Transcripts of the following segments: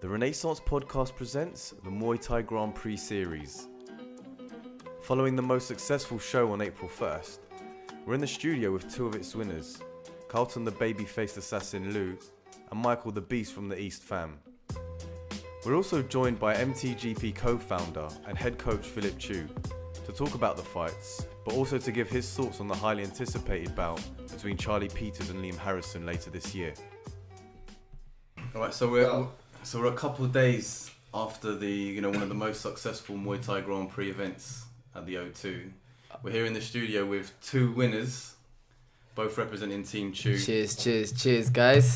The Renaissance Podcast presents the Muay Thai Grand Prix series. Following the most successful show on April 1st, we're in the studio with two of its winners, Carlton the baby-faced assassin Lieu and Michael the Beast from the East Pham. We're also joined by MTGP co-founder and head coach Philip Tieu to talk about the fights, but also to give his thoughts on the highly anticipated bout between Charlie Peters and Liam Harrison later this year. Alright, so we're a couple of days after the one of the most successful Muay Thai Grand Prix events at the O2. We're here in the studio with two winners, both representing Team Tieu. Cheers, guys.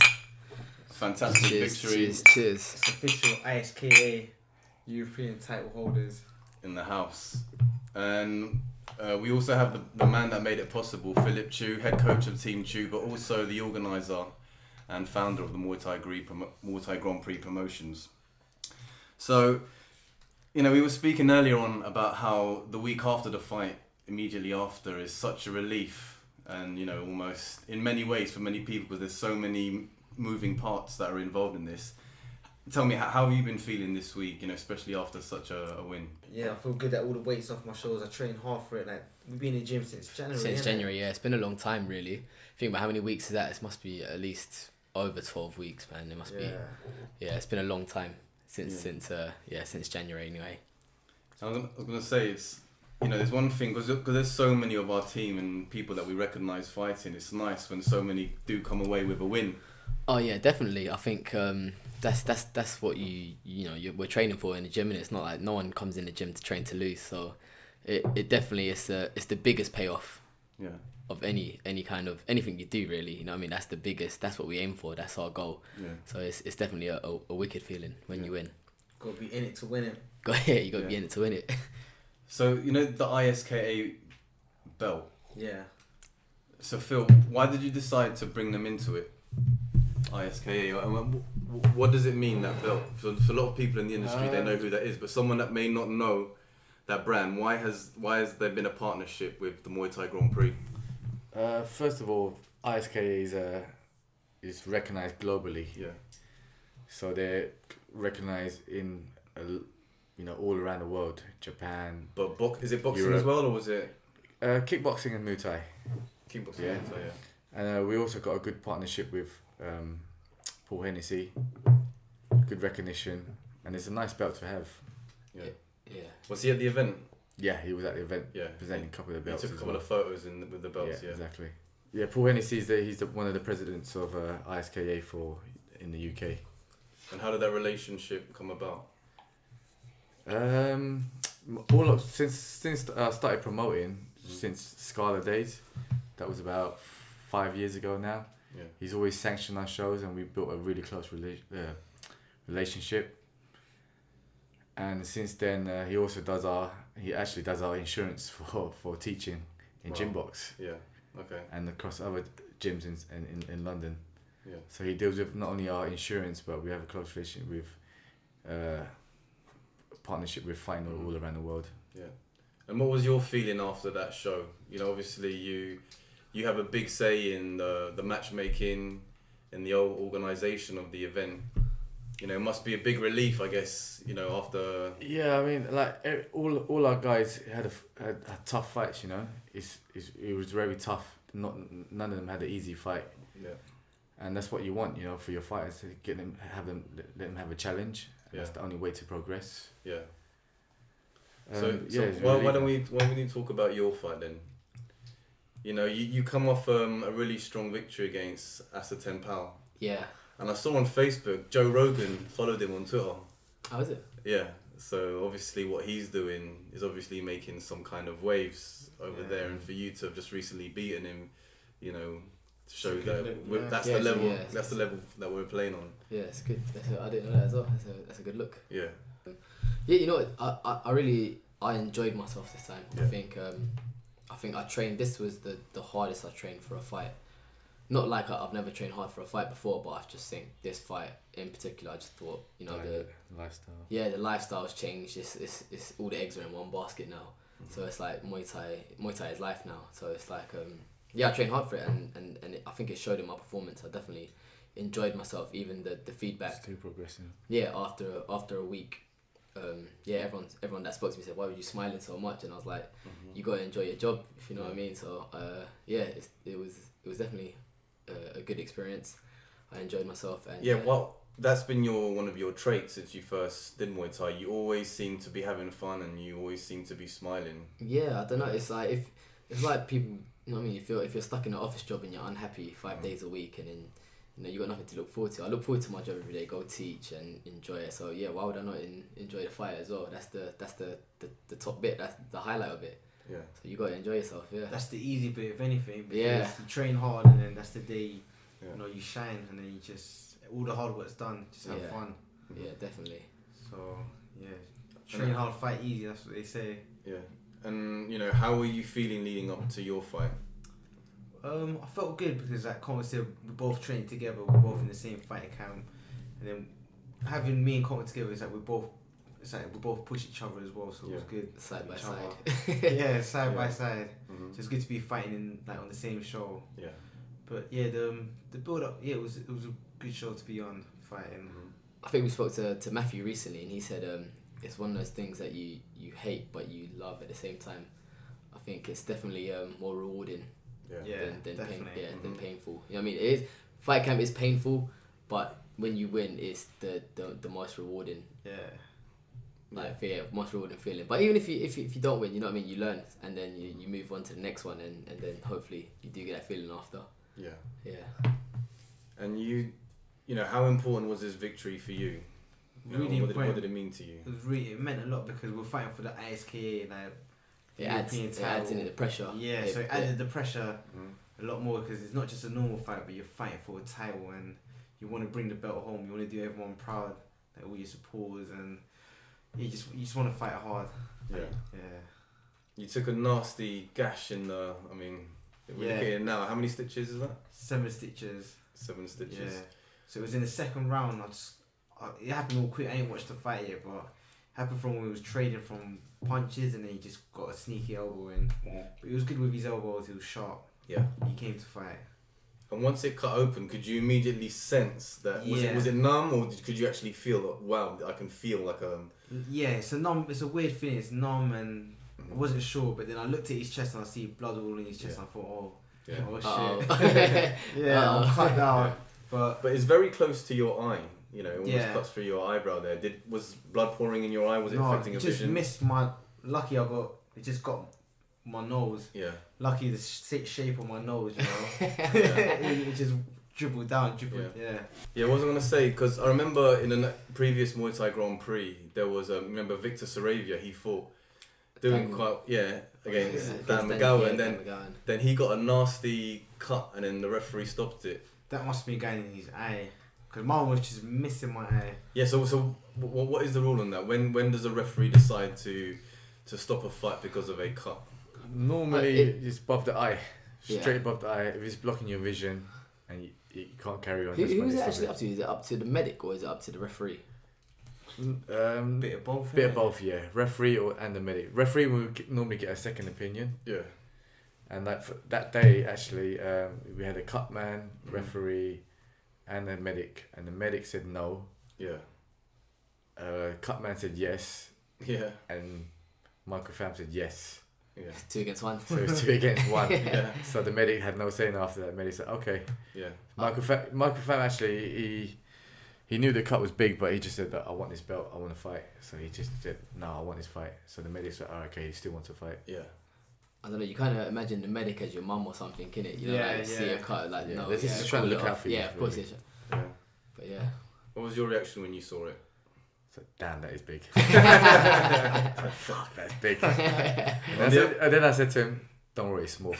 Fantastic victory. Cheers. It's official ISKA European title holders In the house. And we also have the man that made it possible, Philip Tieu, head coach of Team Tieu, but also the organiser and founder of the Muay Thai Grand Prix promotions. So, we were speaking earlier on about how the week after the fight, immediately after, is such a relief and, almost in many ways for many people, because there's so many moving parts that are involved in this. Tell me, how have you been feeling this week, especially after such a win? Yeah, I feel good that all the weight's off my shoulders. I trained hard for it. Like, we've been in the gym since January. Yeah. It's been a long time, really. Think about how many weeks is that? It must be at least over 12 weeks, man. It must be. Yeah, it's been a long time since January anyway. I was going to say, it's, there's one thing, because there's so many of our team and people that we recognise fighting. It's nice when so many do come away with a win. Oh yeah, definitely. I think that's what we're training for in the gym, and it's not like no one comes in the gym to train to lose. So it definitely is it's the biggest payoff. Yeah. Of any kind of anything you do, really. That's the biggest. That's what we aim for. That's our goal. Yeah. So it's definitely a wicked feeling when you win. Got to be in it to win it. You got to be in it to win it. So the ISKA belt. Yeah. So Phil, why did you decide to bring them into it? ISKA. What does it mean, that belt? For a lot of people in the industry, they know who that is, but someone that may not know that brand, why has there been a partnership with the Muay Thai Grand Prix? First of all, ISKA is recognised globally. Yeah. So they're recognised in all around the world, Japan. But is it boxing Europe. as well, or was it kickboxing and Muay Thai? kickboxing? Yeah. So, yeah. And we also got a good partnership with Paul Hennessy. Good recognition, and it's a nice belt to have. Yeah. Yeah. Was he at the event? Yeah, he was at the event. Yeah. Presenting a couple of the He belts. took a couple of photos with the belts. Yeah. Exactly. Yeah, Paul Hennessy he's one of the presidents of ISKA in the UK. And how did that relationship come about? Since I started promoting, since Scala days, that was about 5 years ago now. Yeah. He's always sanctioned our shows, and we built a really close relationship. And since then, he actually does our insurance for teaching in gym box. Yeah. Okay. And across other gyms in London. Yeah. So he deals with not only our insurance, but we have a close relationship with partnership with fighting all around the world. Yeah. And what was your feeling after that show? Obviously you have a big say in the matchmaking, in the whole organisation of the event. It must be a big relief, I guess, after... Yeah, I mean, like, all our guys had tough fights, It was very tough. None of them had an easy fight. Yeah. And that's what you want, for your fighters, to let them have a challenge. Yeah. That's the only way to progress. Yeah. It's why don't we talk about your fight then? You come off a really strong victory against Asa 10 Pal. Yeah. And I saw on Facebook, Joe Rogan followed him on Twitter. How is it? Yeah. So obviously what he's doing is obviously making some kind of waves over there, and for you to have just recently beaten him, show that that's the level. Yeah, that's the level that we're playing on. Yeah, it's good. I didn't know that as well. That's a good look. Yeah. Yeah, I enjoyed myself this time. Yeah. I think I trained. This was the hardest I trained for a fight. Not like I've never trained hard for a fight before, but I just think this fight in particular, I just thought, the lifestyle. Yeah, the lifestyle's changed. It's all the eggs are in one basket now. Mm-hmm. So it's like Muay Thai is life now. So it's like I trained hard for it, and I think it showed in my performance. enjoyed myself. Even the feedback. Still progressing. Yeah, after a week, everyone that spoke to me said, "Why were you smiling so much?" And I was like, "You gotta enjoy your job, if you know what I mean." So it was definitely a good experience. I enjoyed myself. And well, that's been one of your traits since you first did Muay Thai. You always seem to be having fun, and you always seem to be smiling. Yeah, I don't know. It's like it's like people. You know what I mean? If you're stuck in an office job and you're unhappy 5 days a week, and then you got nothing to look forward to. I look forward to my job every day. Go teach and enjoy it. So yeah, why would I not enjoy the fight as well? That's the top bit. That's the highlight of it. Yeah. So you got to enjoy yourself. Yeah. That's the easy bit of anything. Because Yeah. You train hard, and then that's the day you shine, and then you just all the hard work's done. Just have fun. Yeah, definitely. So yeah, train hard, fight easy. That's what they say. Yeah. And how were you feeling leading up to your fight? I felt good because like Colton said, we both trained together. We're both in the same fighting camp, and then having me and Colton together is like we both push each other as well. So it was good. Side by each side. other. Yeah, side by side. Mm-hmm. So it's good to be fighting on the same show. Yeah. But yeah, the build up. Yeah, it was a good show to be on fighting. Mm-hmm. I think we spoke to Matthew recently, and he said it's one of those things that you hate but you love at the same time. I think it's definitely more rewarding than painful. You know what I mean? It is, fight camp is painful, but when you win, it's the most rewarding. Yeah. Most rewarding feeling. But even if you don't win, you know what I mean? You learn, and then you move on to the next one, and then hopefully you do get that feeling after. Yeah. Yeah. And you how important was this victory for you? Really what important. did it mean to you? It meant a lot because we're fighting for the ISKA, like It adds in the pressure. Yeah, so it added the pressure a lot more because it's not just a normal fight, but you're fighting for a title and you want to bring the belt home. You want to do everyone proud, like all your supporters, and you just want to fight hard. Yeah. Yeah. You took a nasty gash in the. I mean, we're looking at it now. How many stitches is that? 7 stitches. 7 stitches. Yeah. So it was in the second round. It happened all quick. I ain't watched the fight yet, but it happened from when we was trading from punches, and then he just got a sneaky elbow in. But he was good with his elbows. He was sharp. Yeah. He came to fight. And once it cut open, could you immediately sense that? Was it numb, or could you actually feel that? Wow, I can feel like a. Yeah, it's a weird feeling. It's numb, and I wasn't sure. But then I looked at his chest and I see blood all in his chest. And I thought, oh shit. I'm cut down. But it's very close to your eye. It almost cuts through your eyebrow there. Was blood pouring in your eye? Was it affecting your vision? No, it just missed my. Lucky it just got my nose. Yeah. Lucky the shape of my nose, it just dribbled down. Yeah. Yeah, what was I going to say? Because I remember in a previous Muay Thai Grand Prix, there was remember Victor Saravia, he fought against Dan McGowan, and then he got a nasty cut, and then the referee stopped it. That must be going in his eye, because mine was just missing my eye. Yeah, so what is the rule on that? When does a referee decide to stop a fight because of a cut? Normally, it's above the eye, straight above the eye. If it's blocking your vision, and you can't carry on. Who is it actually up to? Is it up to the medic or is it up to the referee? Bit of both. Bit of both, yeah. Referee and the medic. Referee will normally get a second opinion. Yeah. And like for that day, actually, we had a cut man, referee, and a medic. And the medic said no. Yeah. Cut man said yes. Yeah. And Michael Pham said yes. Yeah. 2 against 1. So it was 2 against 1. Yeah. So the medic had no saying after that. Medic said okay. Yeah. Michael Pham actually he knew the cut was big, but he just said that I want this belt, I want to fight. So he just said no, I want this fight. So the medic said, oh, okay, he still wants to fight. Yeah. I don't know. You kind of imagine the medic as your mum or something, innit? You know, see a cut like no. This is trying to look out for you. Yeah, of course. Really. Yeah. But yeah. What was your reaction when you saw it? So, damn, that is big. Fuck, that's big. And then I said to him, don't worry, it's small.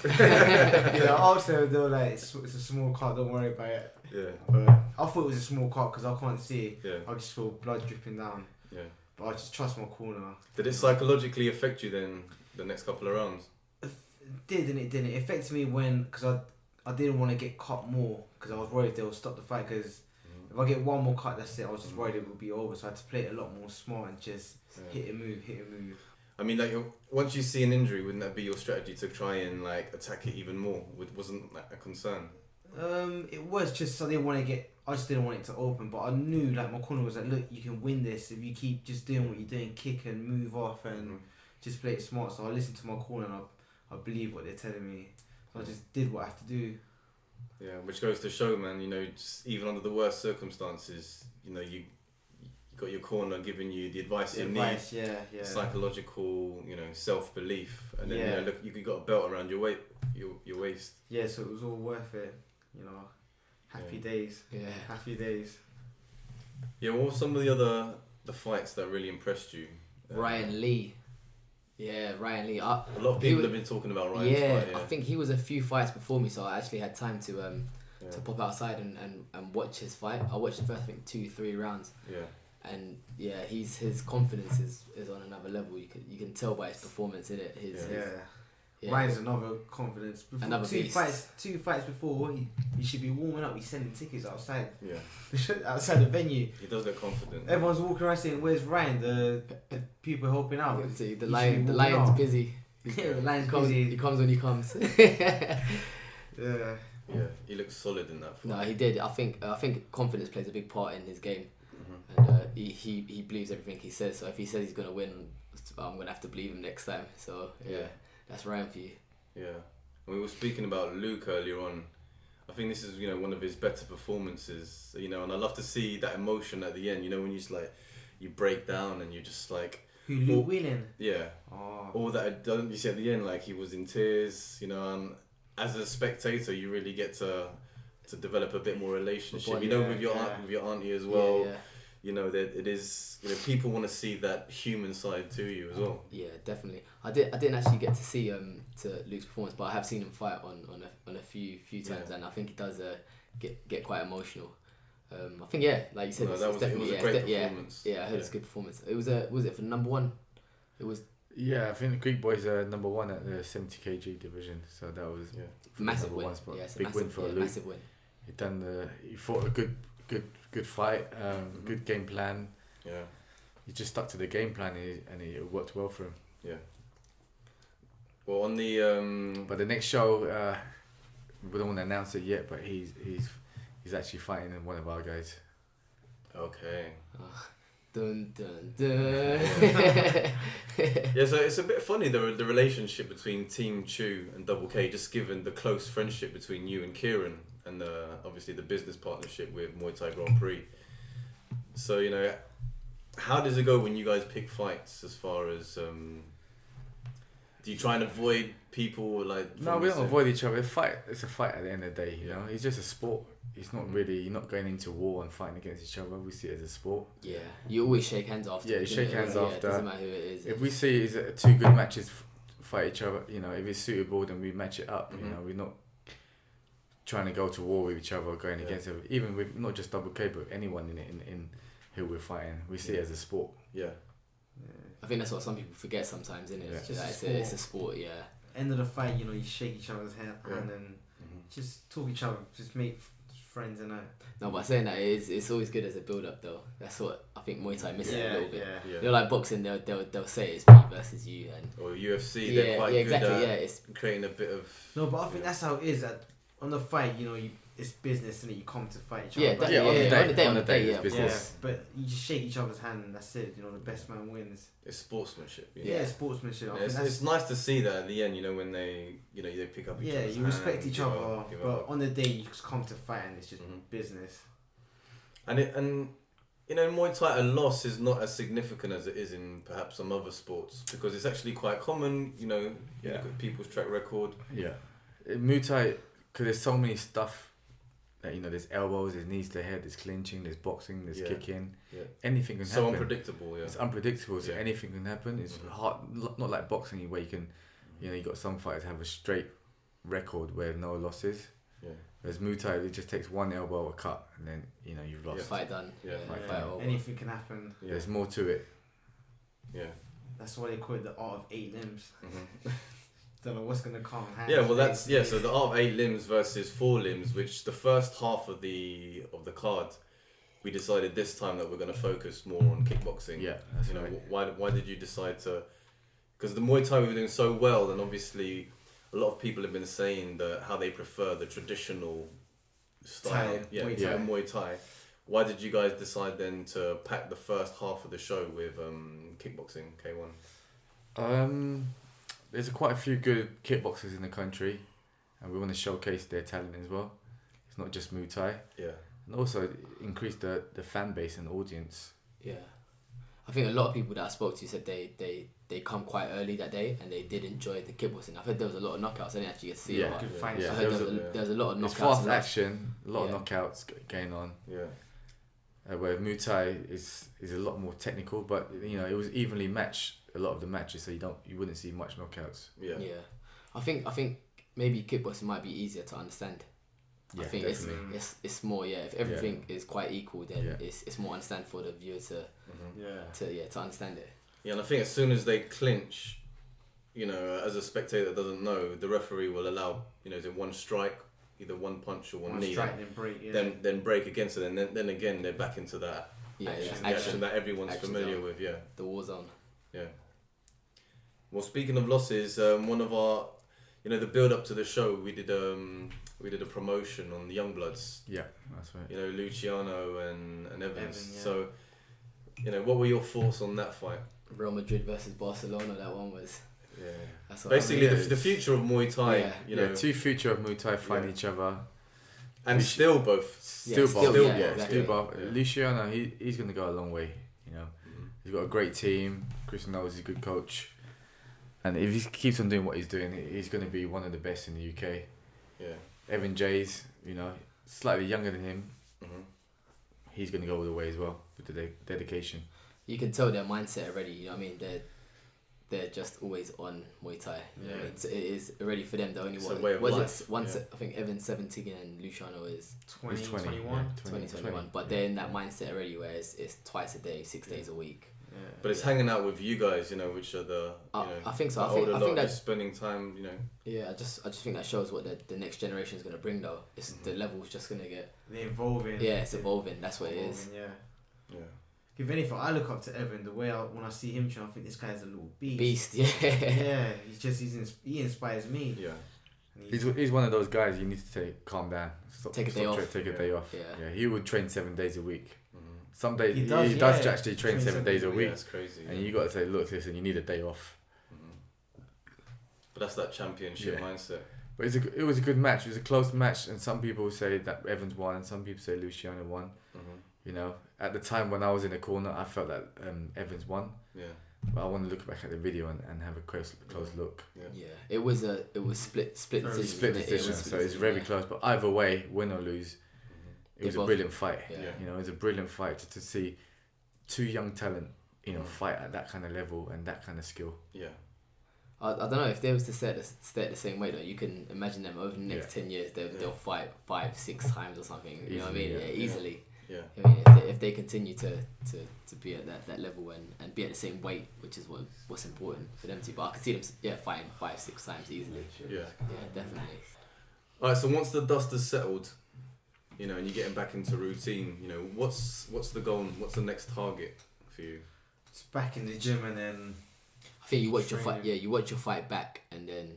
Also they were like, it's a small cut, don't worry about it. Yeah. But I thought it was a small cut because I can't see. Yeah. I just feel blood dripping down. Yeah. But I just trust my corner. Did it psychologically affect you then the next couple of rounds? It did and it didn't. It affected me because I didn't want to get cut more because I was worried they would stop the fight because if I get one more cut, that's it. I was just worried it would be over, so I had to play it a lot more smart and just hit and move. I mean, like, once you see an injury, wouldn't that be your strategy to try and like attack it even more? Wasn't that a concern? It was just I just didn't want it to open, but I knew like my corner was like, look, you can win this if you keep just doing what you're doing, kick and move off and just play it smart. So I listened to my corner and I believe what they're telling me. So I just did what I have to do. Yeah, which goes to show, man, you know, just even under the worst circumstances, you know, you got your corner giving you the advice you need, psychological, you know, self-belief, and then you know, look, you got a belt around your waist. Yeah, so it was all worth it, you know. Happy days. Yeah. Happy days. Yeah, what were some of the fights that really impressed you? Ryan Lee. Yeah, Ryan Lee. A lot of people have been talking about Ryan's fight. Yeah, I think he was a few fights before me, so I actually had time to pop outside and watch his fight. I watched the first, I think, 2-3 rounds. Yeah. And yeah, his confidence is on another level. You can tell by his performance in it. Ryan's another confidence. Another two fights before, he should be warming up. He's selling tickets outside. Yeah. Outside the venue. He does look confident. Everyone's walking around saying, "Where's Ryan?" The people helping out. The lion's busy. Yeah, the lion's busy. He comes when he comes. Yeah. Yeah, he looks solid in that fight. No, he did. I think confidence plays a big part in his game, and he believes everything he says. So if he says he's gonna win, I'm gonna have to believe him next time. So yeah. That's Ryan for you. Yeah. We were speaking about Luke earlier on. I think this is, you know, one of his better performances, you know, and I love to see that emotion at the end, you know, when you just like, you break down and you just like... Who, Luke Whelan? Yeah. Oh. All that, you see at the end, like he was in tears, you know, and as a spectator, you really get to develop a bit more relationship, you know, with your auntie as well. Yeah. You know, that it is, you know, people want to see that human side to you as well. Yeah, definitely. I didn't actually get to see to Luke's performance, but I have seen him fight on a few times, and I think he does get quite emotional. I think like you said, it was a great performance. Yeah, I heard it's a good performance. It was it for number one? It was. Yeah, I think the Greek boys are number one at the 70 kg division, so that was massive win. Yeah, it's big win for Luke. Massive win. He fought a good fight, good game plan. Yeah, he just stuck to the game plan and it worked well for him. Yeah. Well, on the but the next show, we don't want to announce it yet, but he's actually fighting one of our guys. Okay. Dun dun dun. Yeah, so it's a bit funny the relationship between Team Tieu and Double K, just given the close friendship between you and Kieran, and obviously the business partnership with Muay Thai Grand Prix. So, you know, how does it go when you guys pick fights? As far as do you try and avoid people like? No, we don't avoid each other. It's a fight at the end of the day. You know, it's just a sport. It's not really. You're not going into war and fighting against each other. We see it as a sport. Yeah, you always shake hands after. Yeah, you shake hands after. It doesn't matter who it is. If we see is two good matches fight each other, you know, if it's suitable, then we match it up. You know, we're not trying to go to war with each other, going against it. Even with not just Double K, but anyone in who we're fighting, we see it as a sport. Yeah. I think that's what some people forget sometimes, isn't it? Yeah. It's a sport, yeah. End of the fight, you know, you shake each other's hand and just talk each other, just make friends and that. No, but saying that, it's always good as a build-up though. That's what I think Muay Thai misses a little bit. Yeah. You know, like boxing, they'll say it's me versus you, and or UFC, they're quite good at it's creating a bit of. No, but I think that's how it is. That on the fight, you know, it's business, and you come to fight each other. On the day, it's business. Yeah, but you just shake each other's hand, and that's it. You know, the best man wins. It's sportsmanship. Yeah, sportsmanship. Yeah, it's nice to see that at the end. You know, when they pick up each other's hand. Yeah, you respect each other, but on the day you just come to fight, and it's just business. And you know, in Muay Thai, a loss is not as significant as it is in perhaps some other sports, because it's actually quite common. You know, you look at people's track record. Yeah, in Muay Thai, because there's so many stuff. You know, there's elbows, there's knees to the head, there's clinching, there's boxing, there's kicking. Yeah. Anything can happen. So unpredictable, yeah. It's unpredictable, so anything can happen. It's hard, not like boxing where you can, you know, you got some fighters have a straight record where no losses. Yeah. Whereas Muay Thai, it just takes one elbow, a cut, and then, you know, you've lost. Fight done. Yeah. Fight over. Anything can happen. Yeah. There's more to it. Yeah. That's why they call it the art of 8 limbs. Don't know what's gonna come. Yeah, well that's so the art of 8 limbs versus 4 limbs, which the first half of the card, we decided this time that we're gonna focus more on kickboxing. Yeah, that's right. Why did you decide to? Because the Muay Thai we were doing so well, and obviously a lot of people have been saying that how they prefer the traditional style, Muay Thai. Why did you guys decide then to pack the first half of the show with kickboxing K1? There's quite a few good kickboxers in the country, and we want to showcase their talent as well. It's not just Muay Thai. Yeah. And also increase the fan base and audience. Yeah. I think a lot of people that I spoke to said they come quite early that day and they did enjoy the kickboxing. I heard there was a lot of knockouts. I didn't actually get to see it. Good fights. I heard there was a lot of knockouts. It's fast action, a lot of knockouts going on. Yeah. Where Muay Thai is a lot more technical, but it was evenly matched a lot of the matches, so you wouldn't see much knockouts. Yeah. I think maybe kickboxing might be easier to understand. Yeah, I think it's more if everything is quite equal, then it's more understand for the viewer to understand it. Yeah, and I think as soon as they clinch, as a spectator that doesn't know, the referee will allow one strike, either one punch or one knee, strike, then break, then break again. So then again they're back into that action that everyone's familiar zone. with. The war zone. Yeah. Well, speaking of losses, one of our, the build up to the show, we did a promotion on the Youngbloods. Yeah, that's right. Luciano and Evans. So, what were your thoughts on that fight? Real Madrid versus Barcelona. That one was. Yeah. That's what basically the future of Muay Thai. Two future of Muay Thai fighting each other. And still both. Still both. Yeah. Luciano, he's going to go a long way. He's got a great team. Chris knows he's a good coach. And if he keeps on doing what he's doing, he's going to be one of the best in the UK. Yeah. Evan Jays, slightly younger than him. Mm-hmm. He's going to go all the way as well with the dedication. You can tell their mindset already. You know what I mean? They're just always on Muay Thai. You know what I mean? It is already for them the only one. I think Evan's 17 and Luciano is 2021. But they're in that mindset already, where it's twice a day, 6 days a week. Yeah. But it's hanging out with you guys, which are the I think so. I think that spending time, Yeah, I just think that shows what the next generation is gonna bring though. It's the level's just gonna get. They're evolving. Yeah, it's evolving. That's what it is. Yeah. If anything, I look up to Evan. The way when I see him, I think this guy's a little beast. Yeah. Yeah, he inspires me. Yeah. He's one of those guys you need to calm down. Take a day off. Yeah, he would train 7 days a week. Some days he does actually train 7 days a week. That's crazy. And you got to say, look, listen, you need a day off. But that's that championship mindset. But it was a good match. It was a close match, and some people say that Evans won, and some people say Luciano won. At the time when I was in the corner, I felt that Evans won. Yeah. But I want to look back at the video and have a close look. Yeah. It was split decision. Split decision. So it's very close. But either way, win or lose. It was a brilliant fight. Yeah. It was a brilliant fight to see two young talent, fight at that kind of level and that kind of skill. Yeah. I don't know if they was to stay at the same weight though. You can imagine them over the next 10 years. They'll fight 5-6 times or something. You know what I mean? Yeah, easily. Yeah. I mean, if they continue to be at that level and be at the same weight, which is what's important for them to. But I could see them fighting 5-6 times easily. Yeah. Yeah, definitely. Alright, so once the dust has settled, and you're getting back into routine, what's the goal? What's the next target for you? It's back in the gym and then. I think you watch your fight. Yeah, you watch your fight back, and then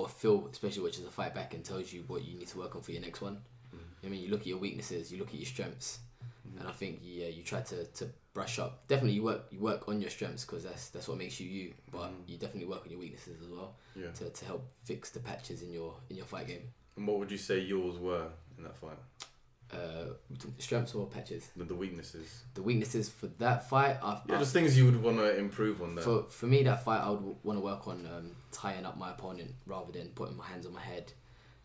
Phil especially watches the fight back and tells you what you need to work on for your next one. I mean, you look at your weaknesses, you look at your strengths, and I think you try to brush up. Definitely, you work on your strengths because that's what makes you. But you definitely work on your weaknesses as well. Yeah. To help fix the patches in your fight game. And what would you say yours were in that fight? Strengths or patches? The weaknesses. The weaknesses for that fight. Just things you would want to improve on. That. For me, that fight I would want to work on tying up my opponent rather than putting my hands on my head,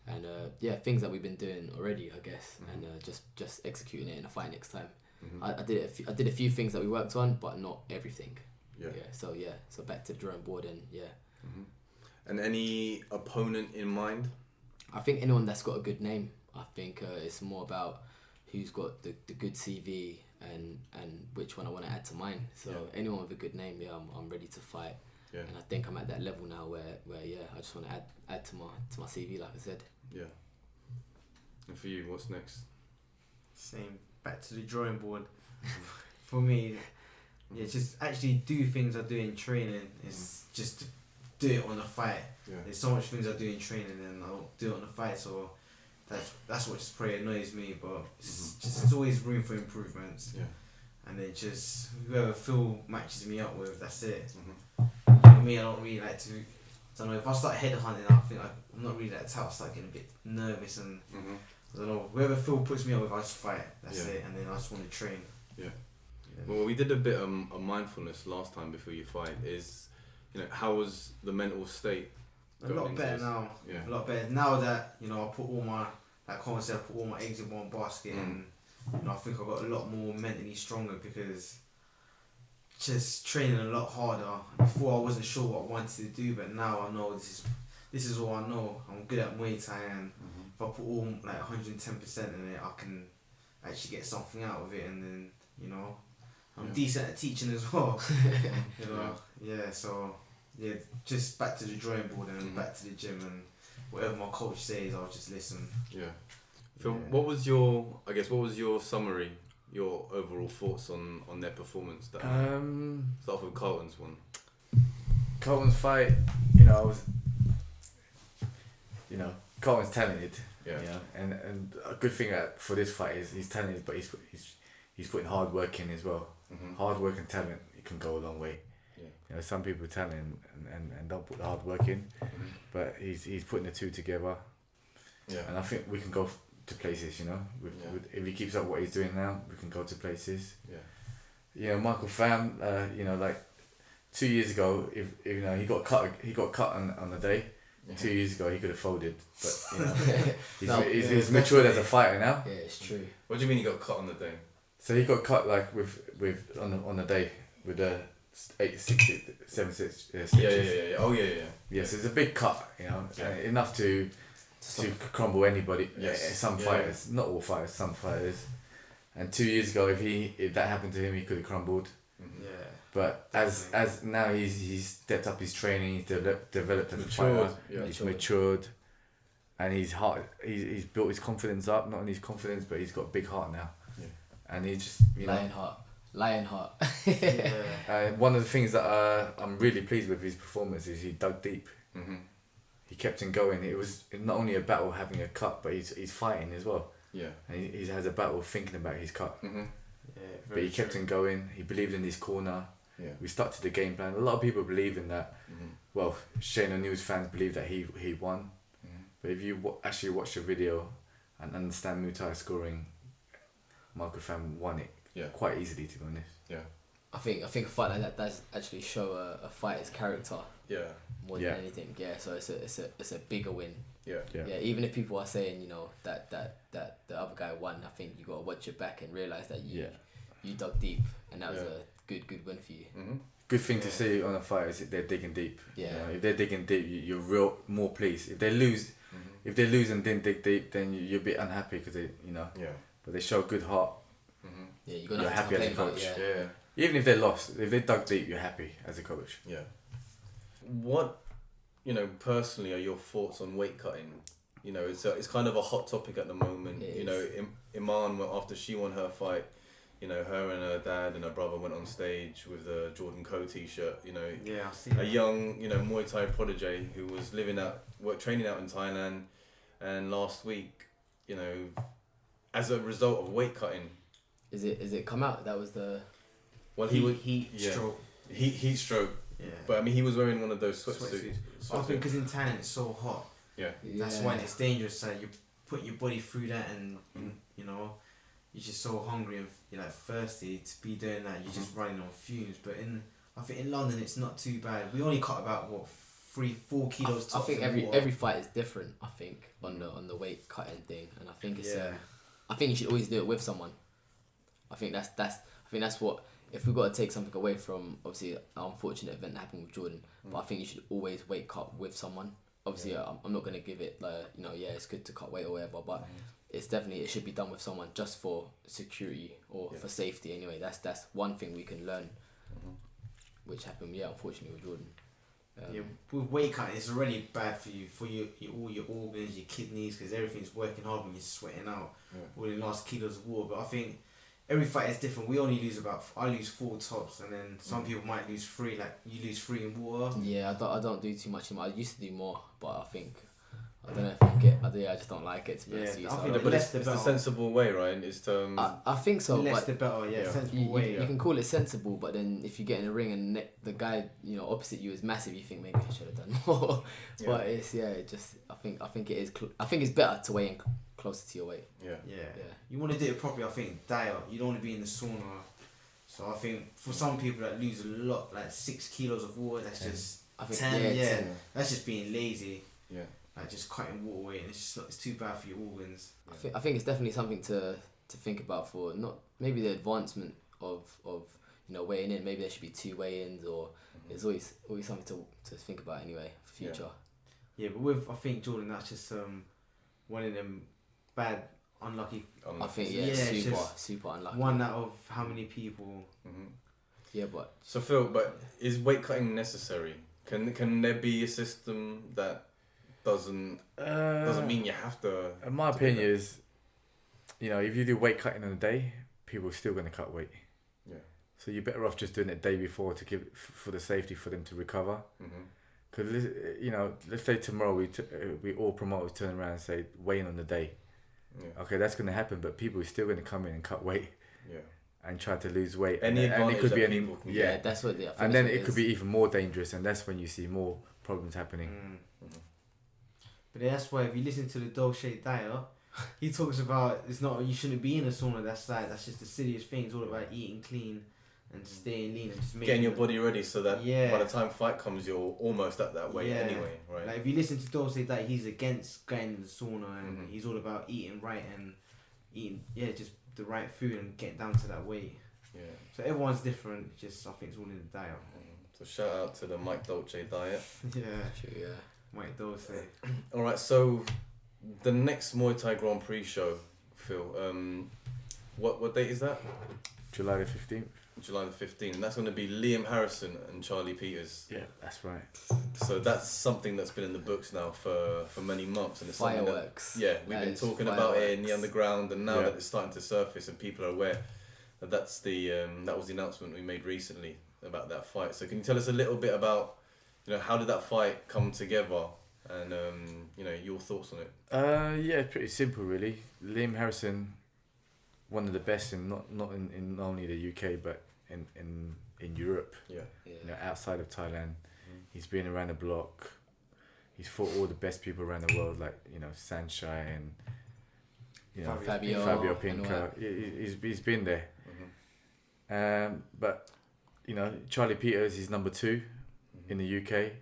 and things that we've been doing already, I guess, and just executing it in a fight next time. I did a few things that we worked on, but not everything. Yeah. So back to the drawing board and And any opponent in mind? I think anyone that's got a good name. I think it's more about who's got the good CV and which one I want to add to mine. So anyone with a good name, I'm ready to fight. Yeah. And I think I'm at that level now where I just want to add to my CV, like I said. Yeah. And for you, what's next? Same. Back to the drawing board. For me, just actually do things I do in training. It's just to do it on a fight. Yeah. There's so much things I do in training and I'll do it on a fight. So that's what just probably annoys me. But there's always room for improvements. Yeah. And then just whoever Phil matches me up with, that's it. You know me, I don't really like to. I don't know, if I start headhunting, I think I'm not really that type. I start getting a bit nervous and I don't know. Whoever Phil puts me up with, I just fight. That's it. And then I just want to train. Yeah. Well, we did a bit of mindfulness last time before you fight. Is, how was the mental state? A lot better now. Yeah. A lot better now that I put all my eggs in one basket, and I think I got a lot more mentally stronger because just training a lot harder. Before I wasn't sure what I wanted to do, but now I know this is all I know. I'm good at Muay Thai, and if I put all 110% in it, I can actually get something out of it, and then I'm decent at teaching as well. So just back to the drawing board and back to the gym, and whatever my coach says, I'll just listen. Yeah. Phil, what was your summary, your overall thoughts on their performance? Start off with Carlton's one. Carlton's fight, Carlton's talented. Yeah. And a good thing for this fight is he's talented, but he's putting hard work in as well. Hard work and talent, it can go a long way. Yeah. Some people talent and don't put the hard work in, but he's putting the two together. Yeah. And I think we can go to places. With if he keeps up what he's doing now, we can go to places. Yeah. Michael Pham, 2 years ago, if he got cut on the day. 2 years ago he could have folded, but he's matured as a fighter now. Yeah, it's true. What do you mean he got cut on the day? So he got cut with on the day with the 7 stitches. Yeah. Oh yeah. Yes, it's a big cut, enough to crumble anybody. Yes. Some fighters, not all fighters, some fighters. And 2 years ago, if that happened to him, he could have crumbled. Yeah. But as now he's stepped up his training, he's developed as a fighter. Yeah. He's matured, and he's built his confidence up. Not only his confidence, but he's got a big heart now. Yeah. And he just Lion heart. One of the things that I'm really pleased with his performance is he dug deep. He kept him going. It was not only a battle having a cut, but he's fighting as well. Yeah. And he has a battle thinking about his cut. Yeah, but he kept him going. He believed in his corner. Yeah. We stuck to the game plan. A lot of people believe in that. Well, Shane O'Neill's fans believe that he won. But if you actually watch the video and understand Muay Thai scoring, Michael Pham won it quite easily, to be honest. Yeah. I think a fight like that does actually show a fighter's character. Yeah. More than anything. Yeah. So it's a bigger win. Yeah. Even if people are saying that the other guy won, I think you got to watch your back and realize that you dug deep, and that was a good win for you. Good thing to see on a fight is if they're digging deep. Yeah. If they're digging deep, you're more pleased. If they lose, and didn't dig deep, then you're a bit unhappy because they But they show good heart. Yeah, you're you're happy as a coach. Yeah. Even if they lost, if they dug deep, you're happy as a coach. Yeah. What, personally, are your thoughts on weight cutting? It's kind of a hot topic at the moment. Iman, after she won her fight, her and her dad and her brother went on stage with a Jordan Co t-shirt. I've seen a young, Muay Thai prodigy who was training out in Thailand, and last week, as a result of weight cutting. Is it come out? That was the. Well, heat stroke. Heat stroke. Yeah. But he was wearing one of those sweatsuits. I think because in Thailand it's so hot. Yeah. That's why it's dangerous. So you put your body through that, and you're just so hungry and you're thirsty to be doing that. You're just running on fumes. But I think in London it's not too bad. We only cut about 3-4 kilos. I think every fight is different. I think on the weight cutting thing, and I think it's I think you should always do it with someone. I think that's what. If we've got to take something away from, obviously, an unfortunate event that happened with Jordan, but I think you should always weight cut with someone. Obviously, I'm not going to give it, it's good to cut weight or whatever, but it should be done with someone just for security or for safety anyway. That's one thing we can learn, which happened, unfortunately, with Jordan. With weight cutting, it's already bad for you, all your organs, your kidneys, because everything's working hard when you're sweating out all the last kilos of water. But I think every fight is different. We only lose I lose 4 tops, and then some people might lose 3. Like you lose 3 in water. Yeah, I don't do too much anymore. I used to do more, but I think I don't know if I get. I just don't like it. To be honest with you. I So think but it's the sensible way, right? It's to. I think so. Less but the better. Sensible you, way. you can call it sensible, but then if you get in a ring and the guy opposite you is massive, you think maybe I should have done more. But it's it just I think it is. I think it's better to weigh in closer to your weight. Yeah. You want to do it properly. I think diet. You don't want to be in the sauna. So I think for some people that lose a lot, like 6 kilos of water, that's just 10. 10. That's just being lazy. Yeah. Like just cutting water weight, and it's too bad for your organs. I think it's definitely something to think about for not maybe the advancement of weighing in. Maybe there should be 2 weigh-ins, or there's always something to think about anyway for future. Yeah, but I think Jordan, that's just one of them bad, unlucky. I think super unlucky. One out of how many people? Mm-hmm. Yeah, but so Phil, is weight cutting necessary? Can there be a system that doesn't mean you have to? In my opinion, is if you do weight cutting on a day, people are still going to cut weight. Yeah. So you're better off just doing it the day before to give for the safety for them to recover. Because let's say tomorrow we all promoters turn around and say weigh in on the day. Yeah. Okay, that's going to happen, but people are still going to come in and cut weight. Yeah. And try to lose weight. And it could be any. Yeah, that's what. And then it could be even more dangerous, and that's when you see more problems happening. But that's why if you listen to the Dolce diet, he talks about you shouldn't be in a sauna. That's just the silliest thing. It's all about eating clean and staying lean and just getting your body ready so that by the time fight comes, you're almost at that weight anyway, right? Like if you listen to Dolce diet, he's against going in the sauna and he's all about eating right and eating just the right food and getting down to that weight. Yeah. So everyone's different. I think it's all in the diet. So shout out to the Mike Dolce diet. True, Mike Dolce. All right, so the next Muay Thai Grand Prix show, Phil. What date is that? July the 15th. July the 15th. And that's going to be Liam Harrison and Charlie Peters. Yeah, that's right. So that's something that's been in the books now for many months, and it's fireworks. We've been talking about it in the underground, and now that it's starting to surface and people are aware that that was the announcement we made recently about that fight. So can you tell us a little bit about how did that fight come together, and your thoughts on it? It's pretty simple really. Liam Harrison, one of the best in not in only the UK but in Europe. Outside of Thailand. He's been around the block. He's fought all the best people around the world, like Sanchai and Fabio Pinca. He's been there. But Charlie Peters is number 2 in the UK.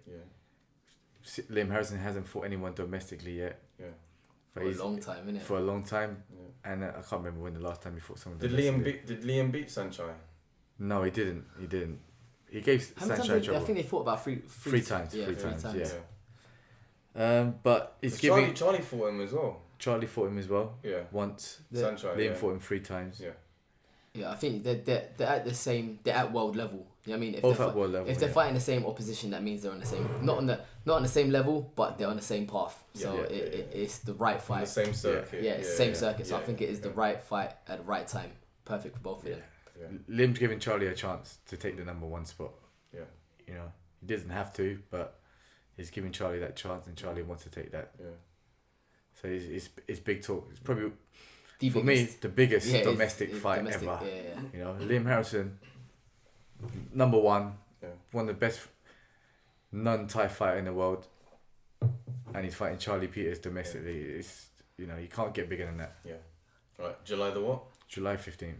Liam Harrison hasn't fought anyone domestically yet. For a long time, innit? For a long time, and I can't remember when the last time he fought someone. Did Liam beat Sanchai? No, he didn't. He gave Sanchai trouble. I think they fought about three times. Three times. But it's giving. Charlie fought him as well. Charlie fought him as well. Yeah. Once. Sanchai. Liam fought him 3 times. Yeah. Yeah, I think they're at the same. They're at world level. You know what I mean? Both at world level. If they're fighting the same opposition, that means they're on the same. Not on the same level, but they're on the same path. So it's the right fight. On the same circuit. Yeah, it's the same circuit. So I think it is the right fight at the right time. Perfect for both of them. Yeah. Liam's giving Charlie a chance to take the number 1 spot. Yeah. He doesn't have to, but he's giving Charlie that chance, and Charlie wants to take that. Yeah. So it's big talk. It's probably for me the biggest domestic fight ever. Yeah. Liam Harrison, number 1, one of the best non-Thai fighter in the world, and he's fighting Charlie Peters domestically. It's you can't get bigger than that. Yeah. All right, July the what? July 15th.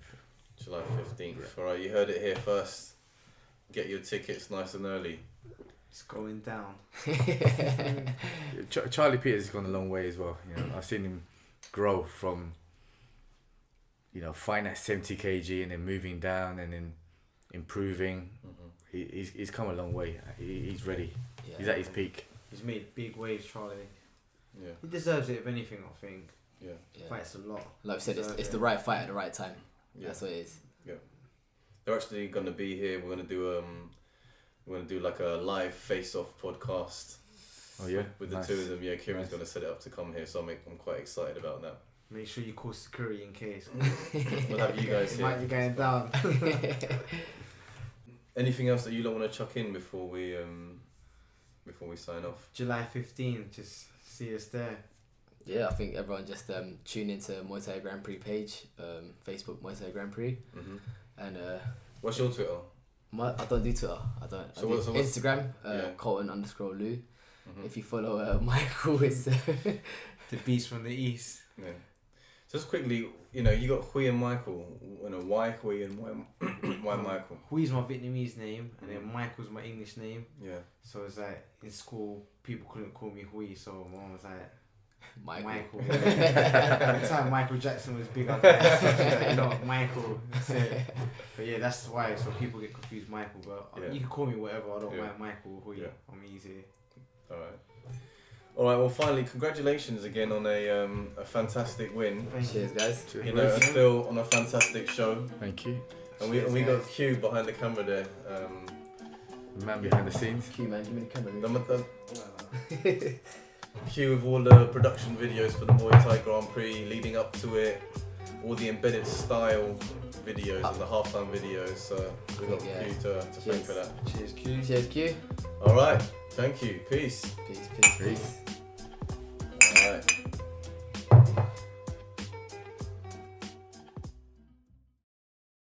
July 15th. All right, you heard it here first. Get your tickets nice and early. It's going down. Charlie Peters has gone a long way as well. I've seen him grow from fighting at 70 kg and then moving down and then improving. He's come a long way. He's ready. Yeah. He's at his peak. He's made big waves, Charlie. Yeah. He deserves it, if anything, I think. Yeah. Fights a lot. Like I said, it's the right fight at the right time. Yeah. That's what it is. Yeah. They're actually going to be here. We're going to do like a live face-off podcast. Oh yeah. With the 2 of them. Yeah, Kieran's going to set it up to come here, so I'm quite excited about that. Make sure you call security in case. We'll have you guys here. Might be going down. Anything else that you don't want to chuck in before we sign off? July 15th, just see us there. Yeah, I think everyone just tune into Muay Thai Grand Prix page, Facebook Muay Thai Grand Prix, and what's your Twitter? I don't do Twitter. I don't. So I do what's Instagram, Carlton_Lieu. If you follow Michael, it's the beast from the east. Yeah. Just quickly, you got Hui and Michael. Why Hui and why Michael? Hui's my Vietnamese name, and then Michael's my English name. Yeah. So it's like in school, people couldn't call me Hui, so mom was like, Michael. At the time, Michael Jackson was big up there. Michael. But yeah, that's why. So people get confused, Michael. But you can call me whatever. I don't mind Michael. Hui. I'm easy. All right. Well, finally, congratulations again on a fantastic win. Cheers, guys. And Phil on a fantastic show. Thank you. And we got Q behind the camera there. The man behind the scenes. Q, man, give me the camera. Q with all the production videos for the Muay Thai Grand Prix leading up to it, all the embedded style videos and the halftime videos. So we got Q to thank for that. Cheers, Q. Cheers, Q. All right. Thank you. Peace. Peace.